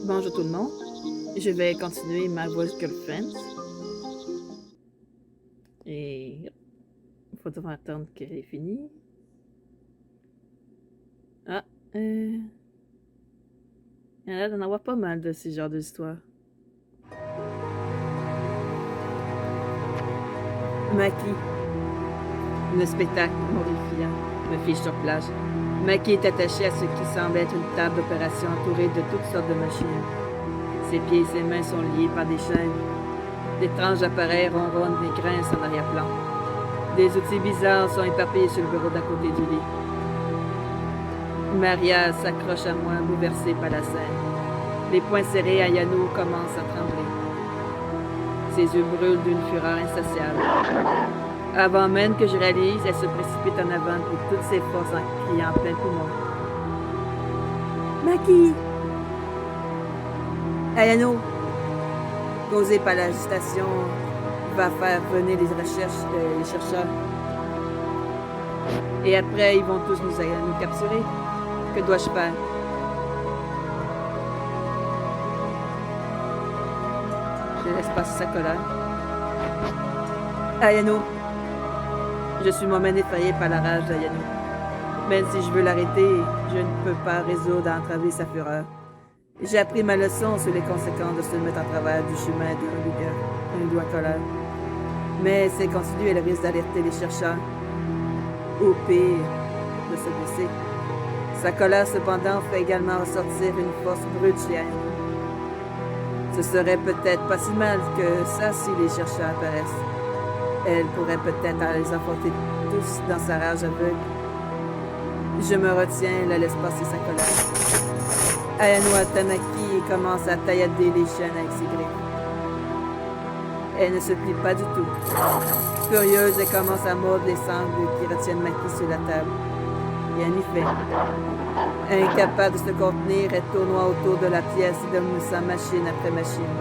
Bonjour tout le monde. Je vais continuer ma voice girlfriend. Et il faudra attendre qu'elle ait fini. Ah, il y en a d'en avoir pas mal de ces genres d'histoires. Maki. Le spectacle horrifiant me fiche sur plage. Maki est attaché à ce qui semble être une table d'opération entourée de toutes sortes de machines. Ses pieds et ses mains sont liés par des chaînes. D'étranges appareils ronronnent des grinces en arrière-plan. Des outils bizarres sont éparpillés sur le bureau d'à côté du lit. Maria s'accroche à moi, bouleversée par la scène. Les poings serrés, Ayano commence à trembler. Ses yeux brûlent d'une fureur insatiable. Avant même que je réalise, elle se précipite en avant de toutes ses forces en criant en plein poumon. Maki! Ayano, causé par l'agitation, va faire venir les chercheurs. Et après, ils vont tous nous capturer. Que dois-je faire? Je laisse passer sa colère. Ayano. Je suis moi-même effrayé par la rage d'Ayano. Même si je veux l'arrêter, je ne peux pas résoudre à entraver sa fureur. J'ai appris ma leçon sur les conséquences de se mettre en travers du chemin d'un loup en colère. Mais si elle continue, elle risque d'alerter les chercheurs. Au pire, de se blesser. Sa colère, cependant, fait également ressortir une force brute chez elle. Ce serait peut-être pas si mal que ça si les chercheurs apparaissent. Elle pourrait peut-être les emporter tous dans sa rage aveugle. Je me retiens, la laisse passer sa colère. Ayano Tamaki commence à taillader les chaînes avec ses griffes. Elle ne se plie pas du tout. Furieuse, elle commence à mordre les sangles qui retiennent Maki sur la table. Rien n'y fait. Incapable de se contenir, elle tournoie autour de la pièce et démoussant machine après machine.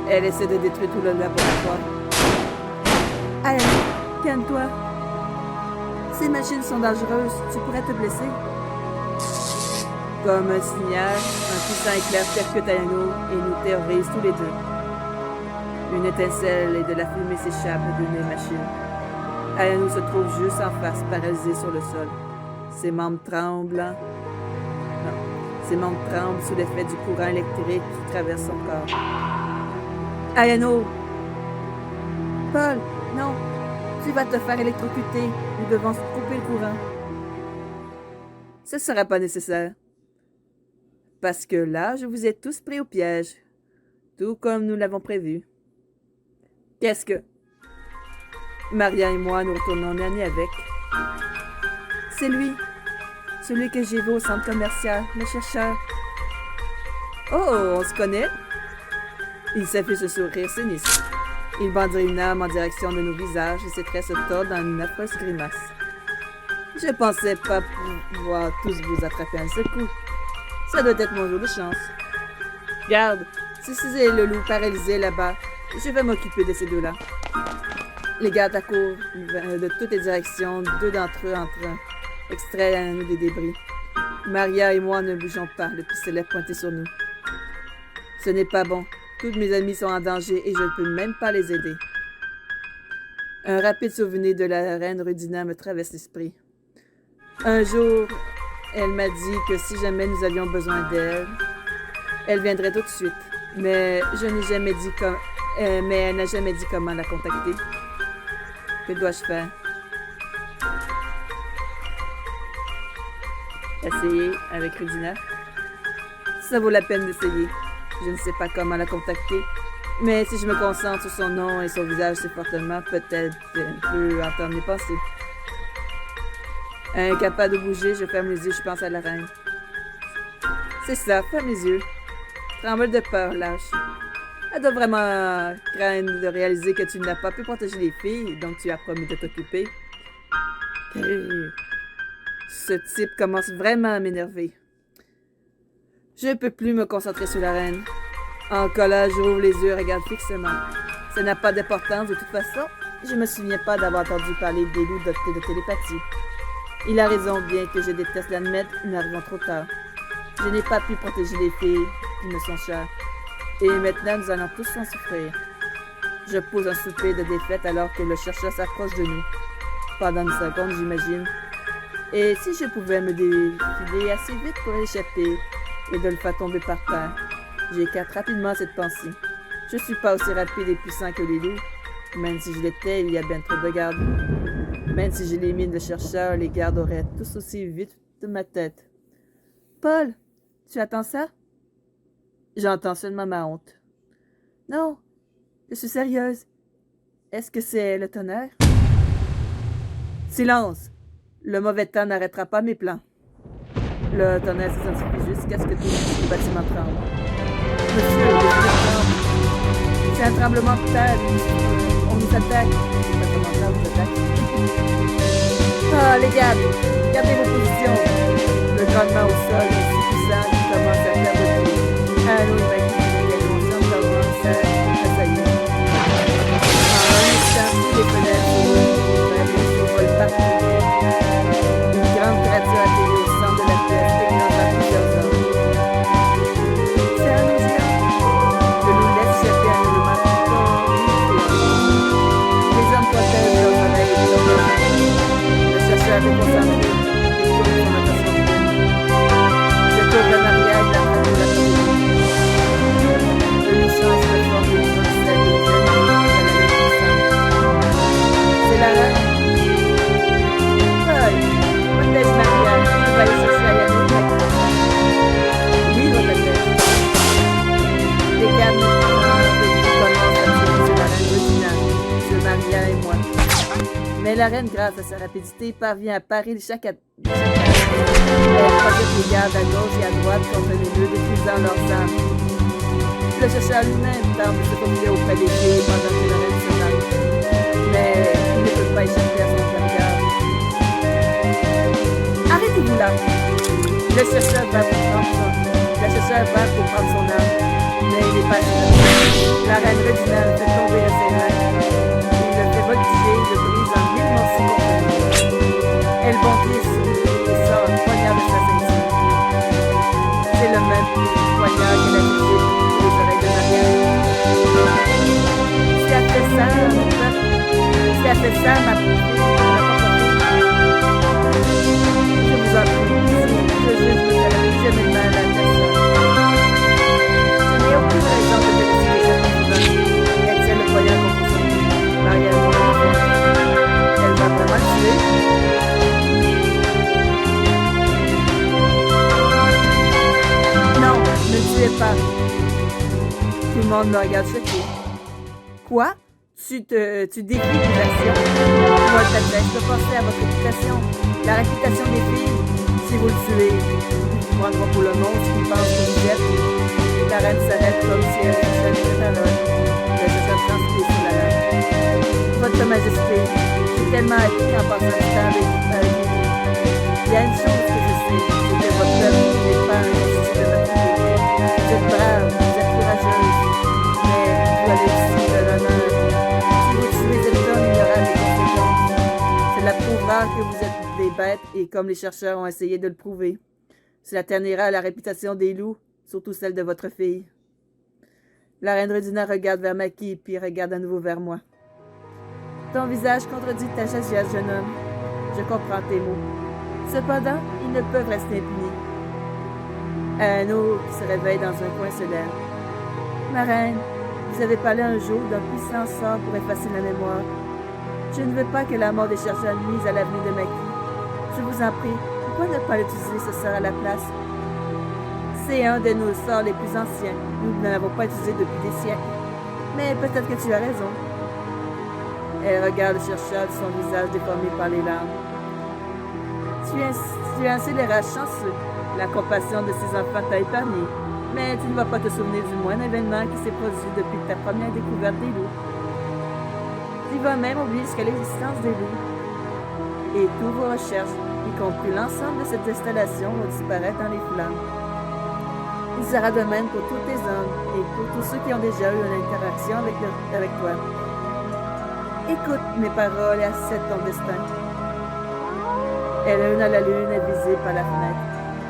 Elle essaie de détruire tout le laboratoire. Ayano, calme-toi. Ces machines sont dangereuses, tu pourrais te blesser. Comme un signal, un puissant éclair percute Ayano et nous terrorise tous les deux. Une étincelle et de la fumée s'échappent d'une des machines. Ayano se trouve juste en face, paralysée sur le sol. Ses membres tremblent sous l'effet du courant électrique qui traverse son corps. Ayano! Paul, non! Tu vas te faire électrocuter. Nous devons couper le courant. Ce ne sera pas nécessaire. Parce que là, je vous ai tous pris au piège. Tout comme nous l'avons prévu. Qu'est-ce que... Maria et moi, nous retournons nez avec. C'est lui. Celui que j'ai vu au centre commercial, le chercheur. Oh, on se connaît? Il s'affiche ce sourire sinistre. Il bandit une arme en direction de nos visages et ses traits se tordent dans une affreuse grimace. Je pensais pas pouvoir tous vous attraper à un seul coup. Ça doit être mon jour de chance. Garde, si c'est le loup paralysé là-bas, je vais m'occuper de ces deux-là. Les gardes accourent de toutes les directions, deux d'entre eux en train extraire des débris. Maria et moi ne bougeons pas, le pistolet pointé sur nous. Ce n'est pas bon. Tous mes amis sont en danger et je ne peux même pas les aider. Un rapide souvenir de la reine Rudina me traverse l'esprit. Un jour, elle m'a dit que si jamais nous avions besoin d'elle, elle viendrait tout de suite. Mais elle n'a jamais dit comment la contacter. Que dois-je faire? Essayer avec Rudina? Ça vaut la peine d'essayer. Je ne sais pas comment la contacter, mais si je me concentre sur son nom et son visage si fortement, peut-être qu'elle peut entendre mes pensées. Incapable de bouger, je ferme les yeux, je pense à la reine. C'est ça, ferme les yeux. Tremble de peur, lâche. Elle doit vraiment craindre de réaliser que tu n'as pas pu protéger les filles, donc tu as promis de t'occuper. Ce type commence vraiment à m'énerver. Je ne peux plus me concentrer sur la reine. En colère, j'ouvre les yeux et regarde fixement. Ça n'a pas d'importance de toute façon. Je me souviens pas d'avoir entendu parler des loups dotés de télépathie. Il a raison, bien que je déteste l'admettre, nous arrivons trop tard. Je n'ai pas pu protéger les filles qui me sont chères. Et maintenant, nous allons tous en souffrir. Je pose un soupir de défaite alors que le chercheur s'approche de nous. Pendant une seconde, j'imagine. Et si je pouvais me défiler assez vite pour échapper et de le faire tomber par terre? J'écarte rapidement cette pensée. Je suis pas aussi rapide et puissant que les loups. Même si je l'étais, il y a bien trop de gardes. Même si j'élimine le chercheur, les gardes auraient tous aussi vite de ma tête. Paul, tu attends ça? J'entends seulement ma honte. Non, je suis sérieuse. Est-ce que c'est le tonnerre? Silence! Le mauvais temps n'arrêtera pas mes plans. Le tonnerre s'intensifie jusqu'à ce que tout le bâtiment tremble. Monsieur, le tremble. C'est un tremblement de terre. On nous attaque. Le tremblement vous attaque. Ah, les gars, gardez vos positions. Le grondement au sol est si puissant qu'il commence à perdre tout. Un autre imagine que conscience commence à s'assaillir. En un instant, tous les fenêtres s'ouvrent partout. Une grande créature atterrit au centre de la pièce, éclatant plusieurs hommes. C'est un géant. Le loup laisse échapper un élément les hommes protègent leurs oreilles et leurs mains. Le chercheur est concentré et tourne son attention. Je tourne en arrière et l'attrape de la tour. Le loup change de forme et prend celle de c'est la reine. Protège Maria, tu vas aller chercher à Yannou. Oui, votre tête. Les gardes commencent à tirer sur la reine originale, sur Maria et moi. Mais la reine, grâce à sa rapidité, parvient à parer chaque attaque. Elle projette les gardes à gauche et à droite contre les deux, détruisant leurs armes. Le chercheur lui-même tente de se confier auprès des filles pendant que la reine se bat. Mais il ne peut pas échapper à son regard. Arrêtez-vous là! Le chercheur va pour prendre son arme, mais il n'est pas sûr. La reine Reginald fait tomber de ses mains. Il le fait voltiger et le brise en 1000 morceaux contre lui. Elle bondit sur lui et sort un poignard de sa ceinture. C'est le même poignard qu'elle a utilisé pour les oreilles de Marianne. Si elle fait ça, mon père, si elle fait ça, ma petite fille, je vous en prie, je juge que ça n'a jamais de mal à personne. Je n'ai aucune raison de te laisser échapper. Elle tient le poignard contre son cou. Marianne, elle va vraiment le tuer. Non, ne tuez pas. Tout le monde me regarde choqué. Quoi? Tu défies tes actions? Moi, je peux penser à votre réputation. La réputation des filles. Si vous le tuez, ils prendront pour le monstre qui pense que vous êtes. La reine s'arrête comme si elle cherchait une parole. Le chercheur transpire sur la reine. Votre Majesté, j'ai tellement appris en passant du temps avec vous. Il y a une chose que je sais, c'est que votre peuple n'est pas constitué de votre vie. Vous êtes brave, vous êtes courageuse, mais vous avez aussi de l'honneur. Si vous tuez cet homme, il y aura des conséquences. Cela prouvera que vous êtes des bêtes et comme les chercheurs ont essayé de le prouver. Cela ternira la réputation des loups, surtout celle de votre fille. La reine Redina regarde vers Maki, puis regarde à nouveau vers moi. Ton visage contredit ta sagesse, jeune homme. Je comprends tes mots. Cependant, ils ne peuvent rester impunis. Un autre qui se réveille dans un coin se lève. Ma reine, vous avez parlé un jour d'un puissant sort pour effacer la mémoire. Je ne veux pas que la mort des chercheurs nuise à l'avenir de Maki. Je vous en prie, pourquoi ne pas utiliser ce sort à la place? C'est un de nos sorts les plus anciens. Nous ne l'avons pas utilisé depuis des siècles. Mais peut-être que tu as raison. Elle regarde le chercheur de son visage déformé par les larmes. Tu es un scélérat chanceux. La compassion de ces enfants t'a épargné. Mais tu ne vas pas te souvenir du moindre événement qui s'est produit depuis ta première découverte des loups. Tu vas même oublier jusqu'à l'existence des loups. Et toutes vos recherches, y compris l'ensemble de cette installation, vont disparaître dans les flammes. Il sera de même pour tous tes hommes et pour tous ceux qui ont déjà eu une interaction avec toi. Écoute mes paroles et accepte ton destin. Elle a une à la lune invisible par la fenêtre.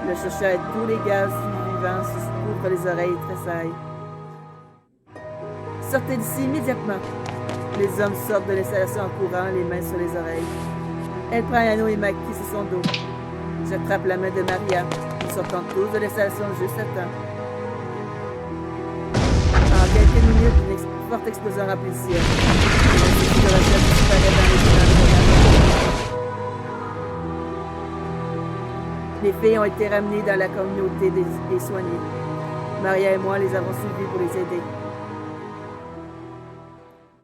Le chercheur et tous les gaz vivants se couvrent les oreilles et tressaillent. Sortez d'ici immédiatement. Les hommes sortent de l'installation en courant, les mains sur les oreilles. Elle prend l'anneau et Mackie sur son dos. J'attrape la main de Maria. Nous sortons tous de l'installation juste à temps. En quelques minutes, une forte explosion remplit le ciel. L'institut de recherche disparaît dans les ténèbres. Les filles ont été ramenées dans la communauté des soignés. Maria et moi les avons suivies pour les aider.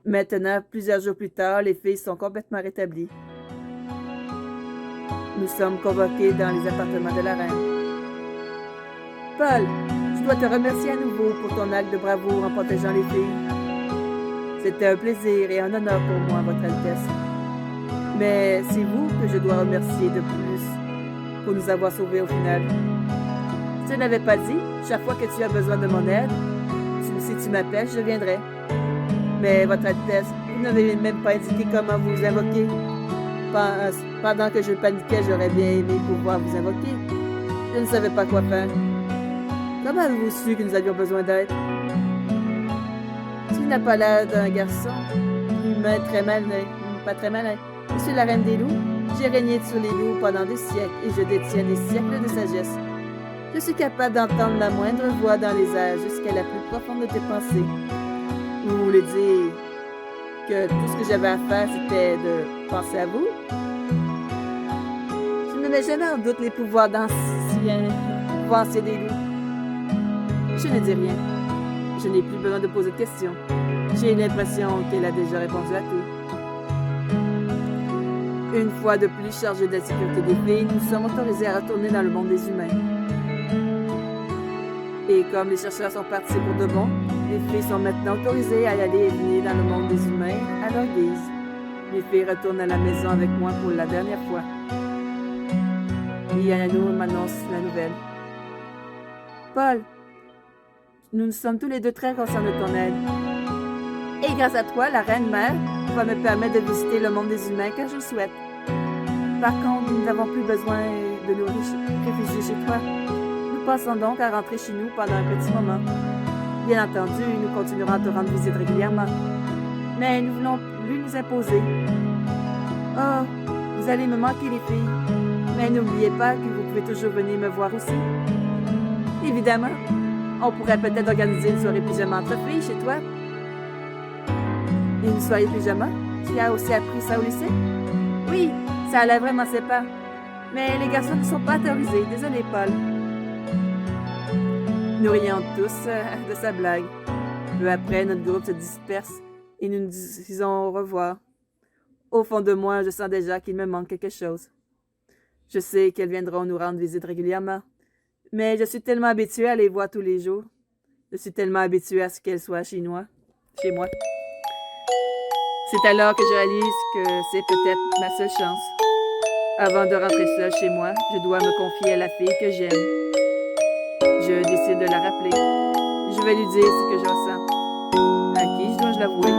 Maintenant, plusieurs jours plus tard, les filles sont complètement rétablies. Nous sommes convoqués dans les appartements de la reine. Paul, je dois te remercier à nouveau pour ton acte de bravoure en protégeant les filles. C'était un plaisir et un honneur pour moi, Votre Altesse. Mais c'est vous que je dois remercier de plus pour nous avoir sauvés au final. Je ne l'avais pas dit, chaque fois que tu as besoin de mon aide, si tu m'appelles, je viendrai. Mais Votre Altesse, vous n'avez même pas indiqué comment vous invoquer. Pendant que je paniquais, j'aurais bien aimé pouvoir vous invoquer. Je ne savais pas quoi faire. Comment avez-vous su que nous avions besoin d'aide? Tu n'as pas l'air d'un garçon humain très malin, pas très malin. Monsieur la reine des loups, j'ai régné sur les loups pendant des siècles et je détiens des siècles de sagesse. Je suis capable d'entendre la moindre voix dans les airs jusqu'à la plus profonde de tes pensées. Vous voulez dire que tout ce que j'avais à faire, c'était de penser à vous? Je ne mets jamais en doute les pouvoirs anciens des loups. Je ne dis rien. Je n'ai plus besoin de poser de questions. J'ai l'impression qu'elle a déjà répondu à tout. Une fois de plus chargés de la sécurité des filles, nous sommes autorisés à retourner dans le monde des humains. Et comme les chercheurs sont partis pour de bon, les filles sont maintenant autorisées à y aller et venir dans le monde des humains à leur guise. Les filles retournent à la maison avec moi pour la dernière fois. Yanano m'annonce la nouvelle. Paul, nous nous sommes tous les deux très conscients de ton aide. Et grâce à toi, la reine-mère va me permettre de visiter le monde des humains quand je le souhaite. Par contre, nous n'avons plus besoin de nous réfugier chez toi. Nous pensons donc à rentrer chez nous pendant un petit moment. Bien entendu, nous continuerons à te rendre visite régulièrement. Mais nous voulons plus nous imposer. Oh, vous allez me manquer les filles. Mais n'oubliez pas que vous pouvez toujours venir me voir aussi. Évidemment, on pourrait peut-être organiser une soirée pyjama entre filles chez toi. Une soirée pyjama? Tu as aussi appris ça au lycée? Oui, ça allait vraiment sympa. Mais les garçons ne sont pas autorisés. Désolé, Paul. Nous rions tous de sa blague. Peu après, notre groupe se disperse et nous nous disons au revoir. Au fond de moi, je sens déjà qu'il me manque quelque chose. Je sais qu'elles viendront nous rendre visite régulièrement, mais je suis tellement habituée à les voir tous les jours. Je suis tellement habituée à ce qu'elles soient chez moi. C'est alors que je réalise que c'est peut-être ma seule chance. Avant de rentrer seule chez moi, je dois me confier à la fille que j'aime. Je décide de la rappeler. Je vais lui dire ce que je ressens. À qui dois-je l'avouer?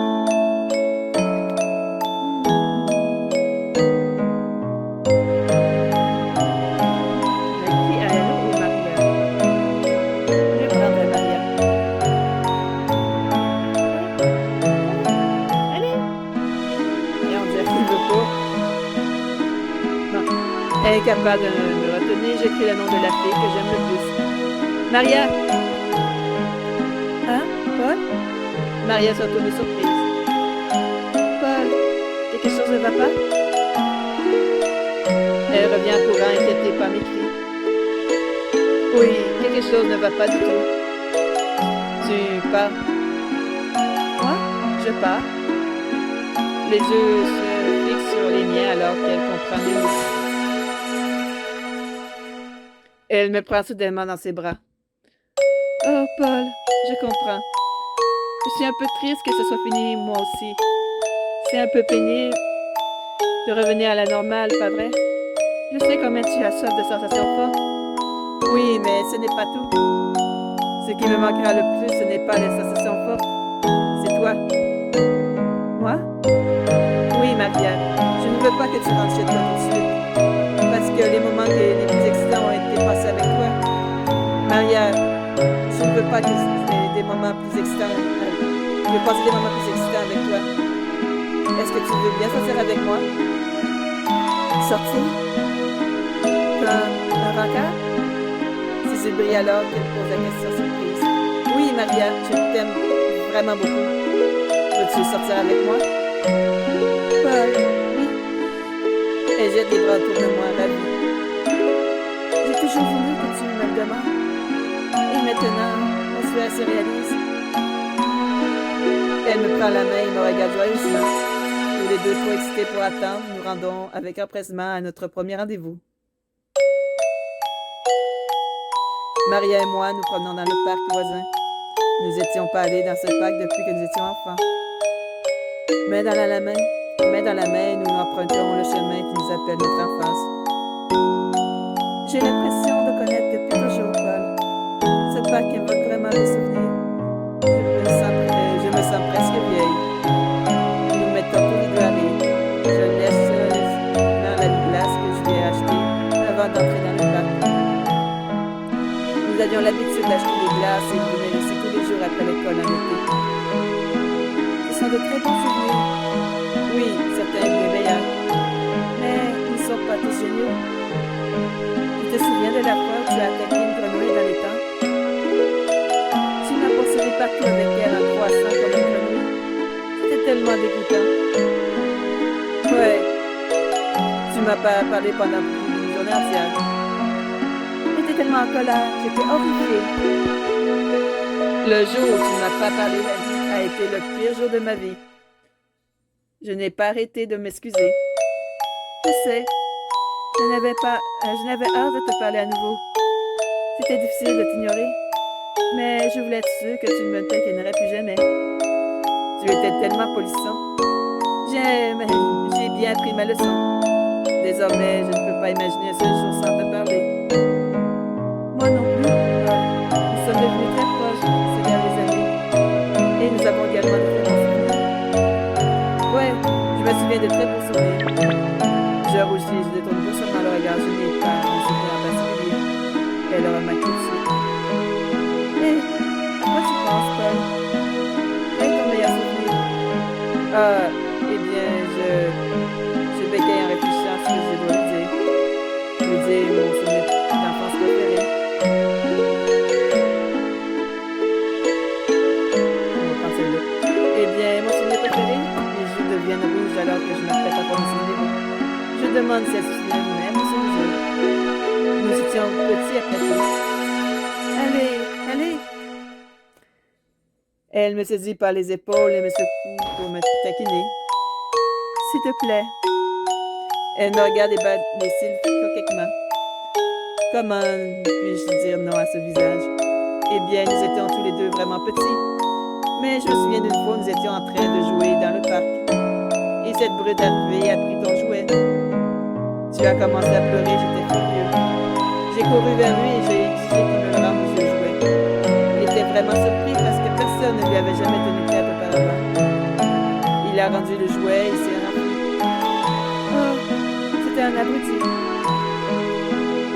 Incapable de me retenir, j'écris le nom de la fille que j'aime le plus. Maria! Hein? Paul? Maria se retourne de surprise. Paul, quelque chose ne va pas? Elle revient en courant, inquiétée par mes cris. Oui, quelque chose ne va pas du tout. Tu pars? Moi? Je pars. Les yeux se fixent sur les miens alors qu'elle comprend les mots. Elle me prend soudainement dans ses bras. Oh, Paul, je comprends. Je suis un peu triste que ce soit fini, moi aussi. C'est un peu pénible de revenir à la normale, pas vrai? Je sais combien tu as soif de sensations fortes. Oui, mais ce n'est pas tout. Ce qui me manquera le plus, ce n'est pas les sensations fortes. C'est toi. Moi? Oui, Maria. Je ne veux pas que tu rentres chez toi tout de suite. Parce que les moments les plus excitants ont été passés avec toi. Maria, je ne veux pas que c'est des moments plus excitants. Je veux passer des moments plus excitants avec toi. Est-ce que tu veux bien sortir avec moi? Sortir? Comme un rencard? C'est Zubri alors qu'elle pose la question surprise. Oui, Maria, je t'aime vraiment beaucoup. Veux-tu sortir avec moi? Paul, oui. Elle jette les bras autour de moi, ravie. J'ai toujours voulu que tu me le demandes. Et maintenant, mon souhait se réalise. Elle me prend la main et me regarde joyeusement. Tous les deux trop excités pour attendre, nous rendons avec empressement à notre premier rendez-vous. Maria et moi nous promenons dans le parc voisin. Nous n'étions pas allés dans ce parc depuis que nous étions enfants. Main dans la main, nous empruntons le chemin qui nous appelle notre enfance. J'ai l'impression de connaître depuis toujours, Paul. Ce parc évoque vraiment des souvenirs. Je me sens presque vieille. Nous mettons tous les deux à rire. Je laisse dans la glace que je vais acheter avant d'entrer dans le parc. Nous avions l'habitude d'acheter des glaces et de venir ici tous les jours après l'école en été. Ce sont de très bons souvenirs. Oui, certains des meilleurs. Mais ils ne sont pas tous géniaux. Tu te souviens de la fois où tu as attaqué une grenouille dans les temps? Tu m'as poursuivi partout avec elle en croissant comme une grenouille. C'était tellement dégoûtant. Ouais. Tu m'as pas parlé pendant une journée entière. J'étais tellement en colère, j'étais horrifiée. Le jour où tu ne m'as pas parlé a été le pire jour de ma vie. Je n'ai pas arrêté de m'excuser. Je sais. Je n'avais hâte de te parler à nouveau. C'était difficile de t'ignorer. Mais je voulais être sûre que tu ne me taquinerais plus jamais. Tu étais tellement polissant. J'ai bien appris ma leçon. Désormais, je ne peux pas imaginer un seul jour sans te parler. Moi non plus. Nous sommes devenus très proches ces dernières années. Et nous avons également de très bons souvenirs. Ouais, je me souviens de très beaux souvenirs. Je rougis, je détourne pas seulement le regard, je n'ai pas un souvenir en particulier. Elle remarque tout de suite. Hé, à quoi tu penses, Paul? Quel est ton meilleur souvenir? Eh bien, je bégaye en réfléchissant à ce que je dois lui dire. Lui dire mon souvenir d'enfance préféré. On va prendre celle-là. Eh bien, mon souvenir préféré, les joues deviennent rouges alors que je m'apprête à prendre mon souvenir. Je demande si elle se souvient même de ce jour. Nous étions petits après tout. Allez! Elle me saisit par les épaules et me secoue pour me taquiner. S'il te plaît. Elle me regarde et bat les cils coquettement. Comment puis-je dire non à ce visage? Eh bien, nous étions tous les deux vraiment petits. Mais je me souviens d'une fois où nous étions en train de jouer dans le parc. Et cette brute arrivée a pris ton jouet. Tu as commencé à pleurer, j'étais furieux. J'ai couru vers lui et j'ai exigé qu'il me rende ce jouet. Il était vraiment surpris parce que personne ne lui avait jamais tenu tête auparavant. Il a rendu le jouet et s'est enfui. Oh, c'était un abruti.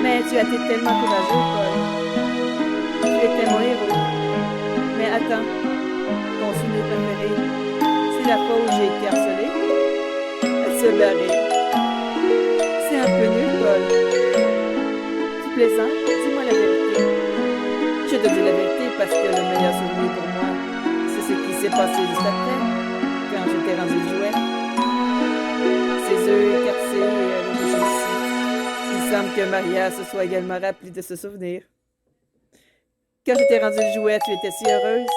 Mais tu as été tellement courageux, Paul. Tu étais mon héros. Mais attends, ton souvenir préféré, c'est la fois où j'ai été harcelée. Elle se barrait. C'est un peu nul, Paul. Tu plaisantes? Dis-moi la vérité. Je te dis la vérité parce que le meilleur souvenir pour moi, c'est ce qui s'est passé juste après, quand je t'ai rendu le jouet. Ses yeux écartés et rougis aussi. Il semble que Maria se soit également rappelée de ce souvenir. Quand je t'ai rendu le jouet, tu étais si heureuse.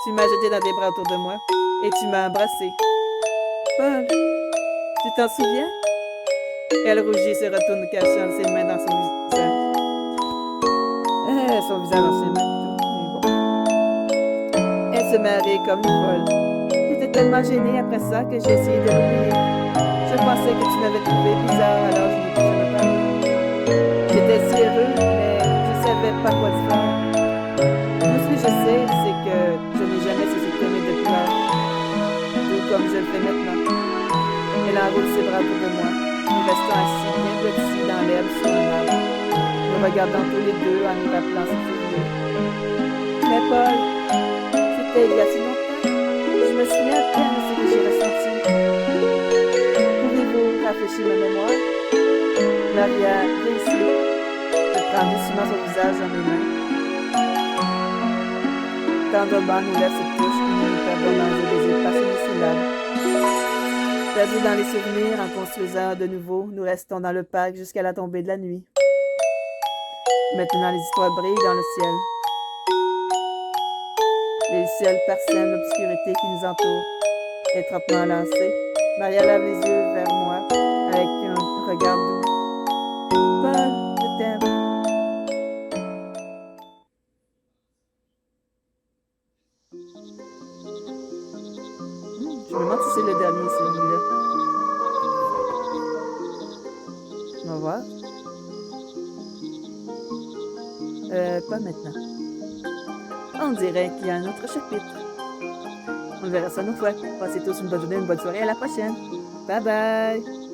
Tu m'as jeté dans tes bras autour de moi et tu m'as embrassée. Paul, tu t'en souviens? Elle rougit et se retourne cachant ses mains dans son visage. Son visage dans ses mains plutôt. Elle se met à rire comme une folle. J'étais tellement gênée après ça que j'ai essayé de l'oublier. Je pensais que tu m'avais trouvé bizarre, alors je n'ai plus jamais parlé. J'étais si heureux, mais je ne savais pas quoi te faire. Tout ce que je sais, c'est que je n'ai jamais cessé de t'aimer depuis lors. Tout comme je le fais maintenant. Elle enroule ses bras autour de moi. Nous restons assis bien blottis dans l'herbe sur un arbre. Nous regardons tous les deux en nous rappelant ce souvenir. Paul, c'était il y a si longtemps. Je me souviens à peine de ce que j'ai ressenti. Pouvez-vous rafraîchir ma mémoire? Maria réussit. Je prends doucement son visage dans mes mains. Tendrement nous lèvres se touchent et nous nous perdons dans un désir passionné syllabe. Perdus dans les souvenirs, en construisant de nouveau, nous restons dans le parc jusqu'à la tombée de la nuit. Maintenant, les histoires brillent dans le ciel. Les ciels parsèment l'obscurité qui nous entoure. Étroitement lancée, Maria lève les yeux vers moi avec un regard doux. Paul, je t'aime. Je me demande si c'est le dernier, celui-là. On va voir. Pas maintenant. On dirait qu'il y a un autre chapitre. On verra ça une autre fois. Passez tous une bonne journée, une bonne soirée. À la prochaine. Bye bye.